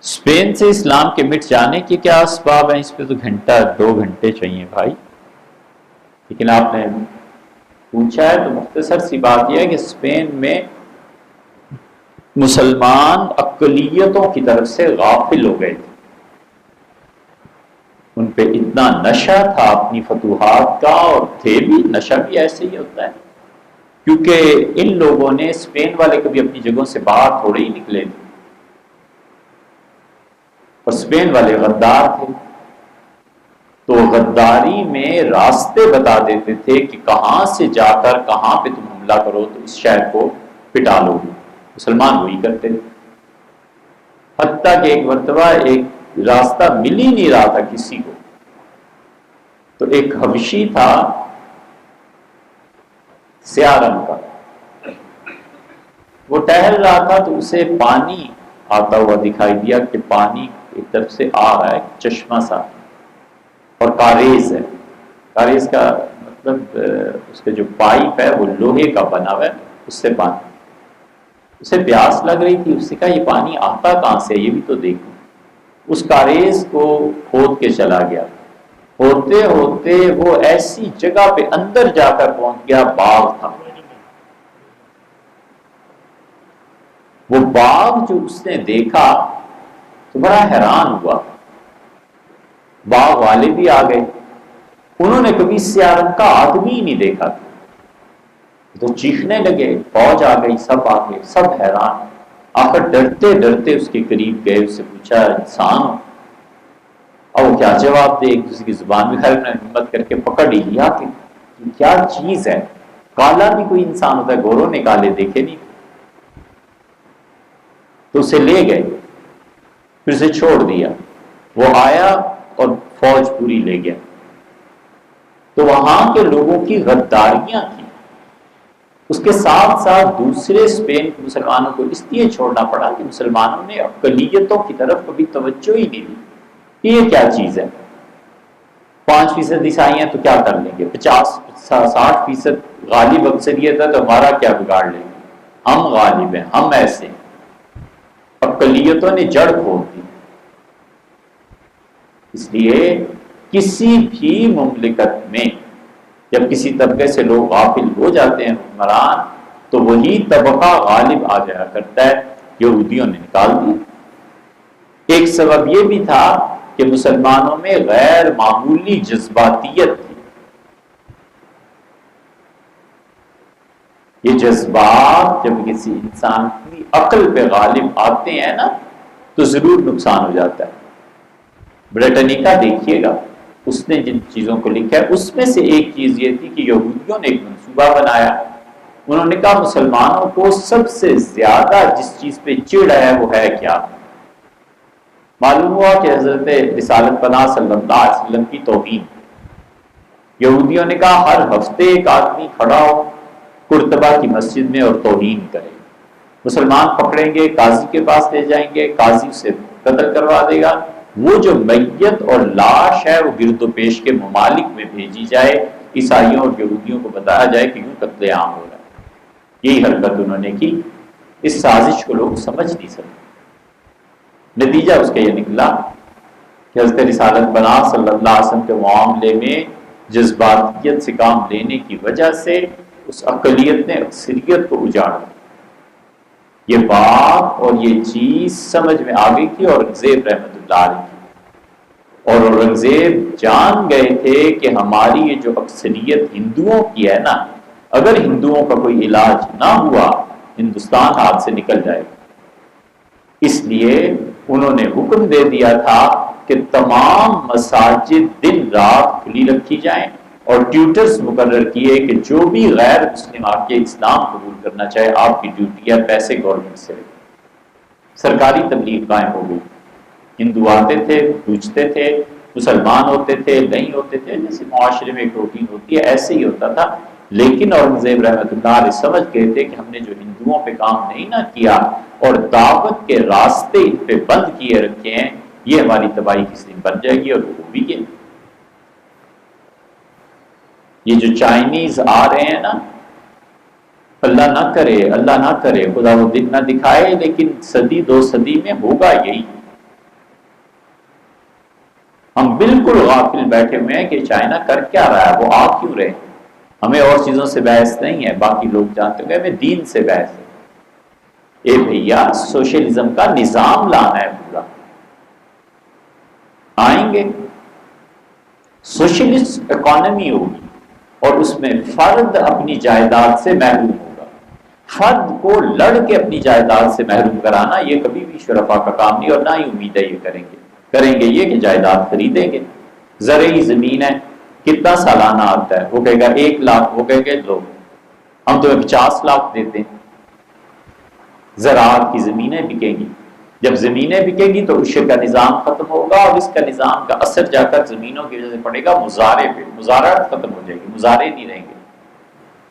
Spain سے اسلام کے مٹ جانے کے کیا اسباب ہیں؟ اس پہ تو گھنٹہ 2 گھنٹے چاہیے بھائی، لیکن آپ نے پوچھا ہے تو مختصر سی بات یہ ہے کہ اسپین میں مسلمان اقلیتوں کی طرف سے غافل ہو گئے تھے، ان پہ اتنا نشہ تھا اپنی فتوحات کا، اور تھے بھی، نشہ بھی ایسے ہی ہوتا ہے، کیونکہ ان لوگوں نے، اسپین والے کبھی اپنی جگہوں سے باہر تھوڑے ہی نکلے تھے، اور اسپین والے غدار تھے، تو غداری میں راستے بتا دیتے تھے کہ کہاں سے جا کر کہاں پہ تم حملہ کرو تو اس شہر کو پٹا لو گے، مسلمان وہی کرتے تھے، حتیٰ کہ ایک مرتبہ ایک راستہ مل ہی نہیں رہا تھا کسی کو، تو ایک حبشی تھا سیاہ رنگ کا، وہ ٹہل رہا تھا تو اسے پانی آتا ہوا دکھائی دیا کہ پانی ایک طرف سے آ رہا ہے، چشمہ سا، اور کاریز ہے، کاریز کا مطلب اس کے جو پائپ ہے وہ لوہے کا بنا ہوا ہے، اس سے پانی، اسے پیاس لگ رہی تھی، اس سے کہا یہ پانی آتا کہاں سے، یہ بھی تو دیکھو، اس کاریز کو کھود کے چلا گیا، ہوتے ہوتے وہ ایسی جگہ پہ اندر جا کر پہنچ گیا، باغ تھا، وہ باغ جو اس نے دیکھا تو بڑا حیران ہوا، باغ والے بھی آ گئے، انہوں نے کبھی سیاہ رنگ کا آدمی ہی نہیں دیکھا، تو چیخنے لگے، فوج آ گئی، سب آ گئے، سب حیران، آخر ڈرتے ڈرتے اس کے قریب گئے، اس سے پوچھا انسان ہو؟ اور وہ کیا جواب دے، ایک دوسرے کی زبان میں، خیر نے ہمت کر کے پکڑ ہی لیا کہ کیا چیز ہے، کالا بھی کوئی انسان ہوتا ہے، گوروں نے کالے دیکھے نہیں، تو اسے لے گئے، پھر اسے چھوڑ دیا، وہ آیا اور فوج پوری لے گیا، تو وہاں کے لوگوں کی غداریاں تھیں، اس کے ساتھ ساتھ دوسرے اسپین کے مسلمانوں کو اس لیے چھوڑنا پڑا کہ مسلمانوں نے اقلیتوں کی طرف کبھی توجہ ہی نہیں دی، یہ کیا چیز ہے، 5% عیسائی ہیں تو کیا کر لیں گے، 50-60% غالب اکثریت ہے تو ہمارا کیا بگاڑ لیں گے، ہم غالب ہیں، ہم ایسے ہیں، اقلیتوں نے جڑ کھول دی، اس لیے کسی بھی مملکت میں جب کسی طبقے سے لوگ غافل ہو جاتے ہیں حکمران، تو وہی طبقہ غالب آ جایا کرتا ہے، یہودیوں نے نکال دیا۔ ایک سبب یہ بھی تھا کہ مسلمانوں میں غیر معمولی جذباتیت تھی، یہ جذبات جب کسی انسان کی عقل پہ غالب آتے ہیں نا تو ضرور نقصان ہو جاتا ہے۔ برٹنیکا دیکھیے گا، اس نے جن چیزوں کو لکھا ہے اس میں سے ایک چیز یہ تھی کہ یہودیوں نے ایک منصوبہ بنایا، انہوں نے کہا مسلمانوں کو سب سے زیادہ جس چیز پہ چڑ ہے وہ ہے کیا؟ معلوم ہوا کہ حضرت رسالت پناہ صلی اللہ علیہ وسلم کی توہین۔ یہودیوں نے کہا ہر ہفتے ایک آدمی کھڑا ہو قرطبہ کی مسجد میں اور توہین کرے، مسلمان پکڑیں گے، قاضی کے پاس لے جائیں گے، قاضی سے قتل کروا دے گا، وہ جو میت اور لاش ہے وہ گرد و پیش کے ممالک میں بھیجی جائے، عیسائیوں اور یہودیوں کو بتایا جائے کہ یوں قتل عام ہو رہا ہے۔ یہی حرکت انہوں نے کی، اس سازش کو لوگ سمجھ نہیں سکتے، نتیجہ اس کا یہ نکلا کہ حضرت رسالت بنا صلی اللہ علیہ وسلم کے معاملے میں جذباتیت سے کام لینے کی وجہ سے اس اقلیت نے اکثریت کو اجاڑا، یہ بات اور یہ چیز سمجھ میں آ گئی تھی اورنگزیب رحمۃ اللہ علیہ کی، اور اورنگزیب جان گئے تھے کہ ہماری یہ جو اکثریت ہندوؤں کی ہے نا، اگر ہندوؤں کا کوئی علاج نہ ہوا ہندوستان ہاتھ سے نکل جائے گا، اس لیے انہوں نے حکم دے دیا تھا کہ تمام مساجد دن رات کھلی رکھی جائیں، اور ٹیوٹرز مقرر کیے کہ جو بھی غیر مسلم آ کے اسلام قبول کرنا چاہے آپ کی ڈیوٹی ہے، پیسے گورنمنٹ سے، سرکاری تبلیغ قائم ہو گئی، ہندو آتے تھے پوچھتے تھے، مسلمان ہوتے تھے نہیں ہوتے تھے، جیسے معاشرے میں ایک روٹین ہوتی ہے ایسے ہی ہوتا تھا، لیکن اورنگزیب رحمۃ اللہ علیہ سمجھ گئے تھے کہ ہم نے جو ہندوؤں پہ کام نہیں نہ کیا اور دعوت کے راستے ان پہ بند کیے رکھے ہیں، یہ ہماری تباہی کس دن بن جائے گی، اور وہ بھی گئے۔ یہ جو چائنیز آ رہے ہیں نا، اللہ نہ کرے خدا وہ دن نہ دکھائے، لیکن صدی 2 صدی میں ہوگا یہی ہم بالکل غافل بیٹھے ہوئے ہیں کہ چائنا کر کیا رہا ہے، وہ آ کیوں رہے. ہمیں اور چیزوں سے بحث نہیں ہے، باقی لوگ جانتے ہیں، ہمیں دین سے بحث ہے. اے بھیا سوشلزم کا نظام لانا ہے پورا. آئیں گے سوشلسٹ اکانومی ہوگی اور اس میں فرد اپنی جائیداد سے محروم ہوگا. فرد کو لڑ کے اپنی جائیداد سے محروم کرانا یہ کبھی بھی شرفا کا کام نہیں، اور نہ ہی امید ہے یہ کریں گے یہ کہ جائیداد خریدیں گے. زرعی زمین ہے، کتنا سالانہ آتا ہے؟ وہ کہے گا 1 لاکھ، وہ کہے گا لو ہم تمہیں 50 لاکھ دیتے ہیں. زراعت کی زمینیں بکیں گی. جب زمینیں بکیں گی تو عشر کا نظام ختم ہوگا، اور اس کا نظام کا اثر جا کر زمینوں کی وجہ سے پڑے گا مزارے پہ. مزارات ختم ہو جائے گی، مزارے نہیں رہیں گے.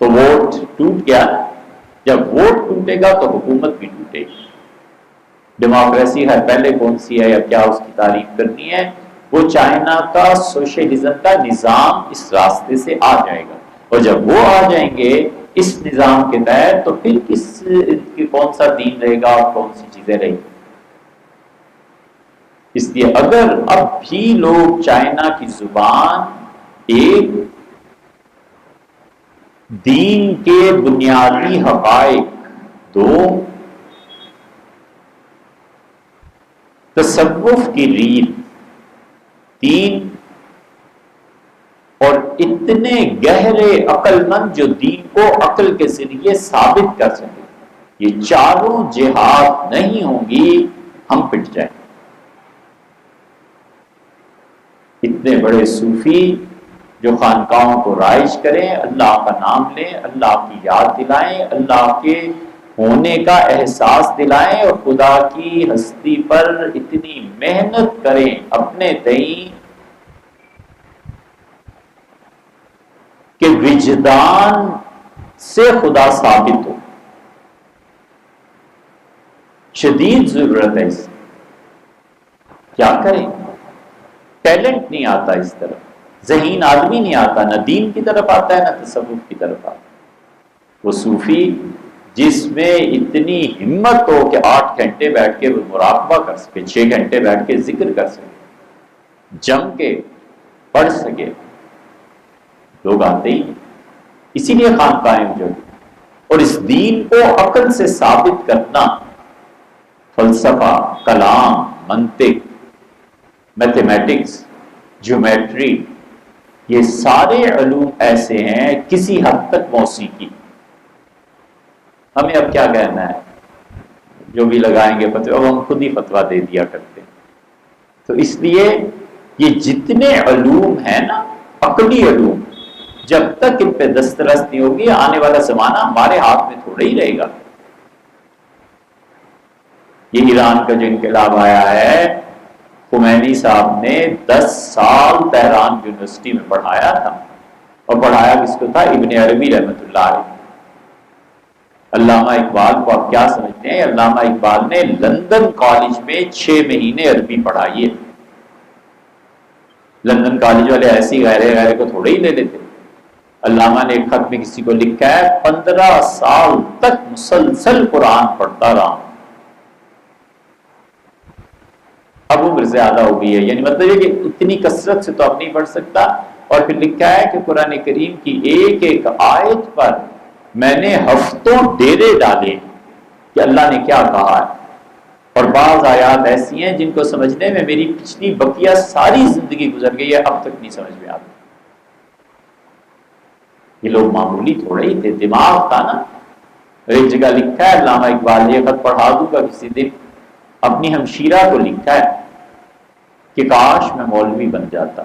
تو ووٹ ٹوٹ گیا. جب ووٹ ٹوٹے گا تو حکومت بھی ٹوٹے گی. ڈیموکریسی ہے پہلے کون سی ہے یا کیا اس کی تعریف کرنی ہے؟ وہ چائنا کا سوشلزم کا نظام اس راستے سے آ جائے گا. اور جب وہ آ جائیں گے اس نظام کے تحت تو پھر کون سا دین رہے گا اور کون سی چیزیں رہیں گی. اس لیے اگر اب بھی لوگ چائنا کی زبان ایک دین کے بنیادی حقائق، 2 تصوف کی ریت، 3 اور اتنے گہرے عقل مند جو دین کو عقل کے ذریعے ثابت کر سکے، یہ 4 جہاد نہیں ہوں گی، ہم پٹ جائیں. اتنے بڑے صوفی جو خانقاہوں کو رائج کریں، اللہ کا نام لیں، اللہ کی یاد دلائیں، اللہ کے ہونے کا احساس دلائیں، اور خدا کی ہستی پر اتنی محنت کریں اپنے تئیں کہ وجدان سے خدا ثابت ہو. شدید ضرورت ہے اس. کیا کریں؟ ٹیلنٹ نہیں آتا اس طرف، ذہین آدمی نہیں آتا، نہ دین کی طرف آتا ہے نہ تصوف کی طرف آتا ہے. وہ صوفی جس میں اتنی ہمت ہو کہ 8 گھنٹے بیٹھ کے وہ مراقبہ کر سکے، 6 گھنٹے بیٹھ کے ذکر کر سکے، جم کے پڑھ سکے، لوگ آتے ہی. اسی لیے خانقاہیں جو، اور اس دین کو عقل سے ثابت کرنا، فلسفہ، کلام، منطق، میتھمیٹکس، جیومیٹری، یہ سارے علوم ایسے ہیں کسی حد تک موسیقی. ہمیں اب کیا کہنا ہے؟ جو بھی لگائیں گے فتوی، اب ہم خود ہی فتویٰ دے دیا کرتے ہیں. تو اس لیے یہ جتنے علوم ہیں نا، عقلی علوم، جب تک ان پہ دسترس نہیں ہوگی آنے والا زمانہ ہمارے ہاتھ میں تھوڑا ہی رہے گا. یہ ایران کا جو انقلاب آیا ہے، خمینی صاحب نے 10 سال تہران یونیورسٹی میں پڑھایا تھا، اور پڑھایا کس کو تھا؟ ابن عربی رحمۃ اللہ علیہ. علامہ اقبال کو آپ کیا سمجھتے ہیں؟ علامہ اقبال نے لندن کالج میں 6 مہینے عربی پڑھائی ہے. لندن کالج والے ایسی غیرے کو تھوڑے ہی لے لیتے. علامہ نے ایک خط میں کسی کو لکھا ہے 15 سال تک مسلسل قرآن پڑھتا رہا. اب عمر زیادہ ہو گئی ہے، یعنی مطلب یہ کہ اتنی کثرت سے تو اب نہیں پڑھ سکتا. اور پھر لکھا ہے کہ قرآن کریم کی ایک ایک آیت پر میں نے ہفتوں ڈیرے ڈالے کہ اللہ نے کیا کہا ہے. اور بعض آیات ایسی ہیں جن کو سمجھنے میں میری پچھلی بقیہ ساری زندگی گزر گئی ہے، اب تک نہیں سمجھ میں آتی. یہ لوگ معمولی تھوڑے ہی تھے، دماغ تھا نا. ایک جگہ لکھا ہے علامہ اقبال نے، یہ خط پڑھا دوں گا کسی دن، اپنی ہمشیرہ کو لکھا ہے کہ کاش میں مولوی بن جاتا.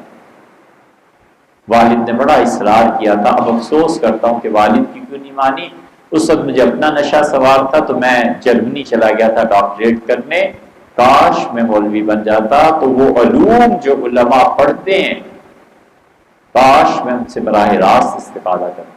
والد نے بڑا اصرار کیا تھا، اب افسوس کرتا ہوں کہ والد کی کیوں نہیں مانی. اس وقت مجھے اپنا نشہ سوار تھا تو میں جرمنی چلا گیا تھا ڈاکٹریٹ کرنے. کاش میں مولوی بن جاتا تو وہ علوم جو علماء پڑھتے ہیں کاش میں ان سے براہ راست استفادہ کرتا.